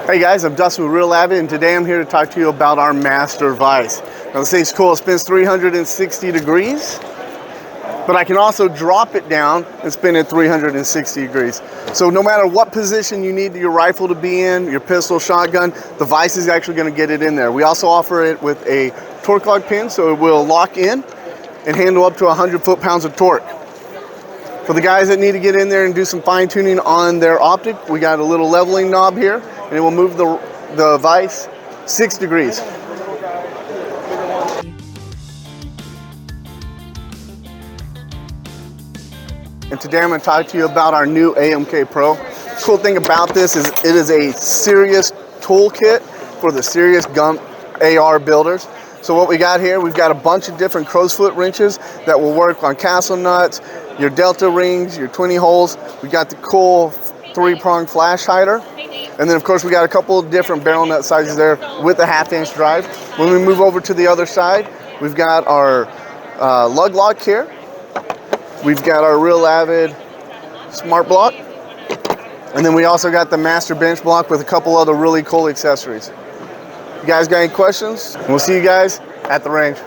Hey guys, I'm Dustin with Real Avid, and today I'm here to talk to you about our master vise. Now this thing's cool. It spins 360 degrees, but I can also drop it down and spin it 360 degrees. So no matter what position you need your rifle to be in, your pistol, shotgun, the vise is actually going to get it in there. We also offer it with a torque lock pin, so it will lock in and handle up to 100 foot-pounds of torque. For the guys that need to get in there and do some fine tuning on their optic, we got a little leveling knob here, and it will move the vise 6 degrees. And today I'm going to talk to you about our new AMK Pro. The cool thing about this is it is a serious toolkit for the serious gun AR builders. So what we got here, we've got a bunch of different crow's foot wrenches that will work on castle nuts, your delta rings, your 20 holes. We got the cool 3-prong flash hider. And then of course we got a couple of different barrel nut sizes there with a 1/2-inch drive. When we move over to the other side, we've got our lug lock here. We've got our Real Avid smart block. And then we also got the master bench block with a couple other really cool accessories. You guys got any questions? We'll see you guys at the range.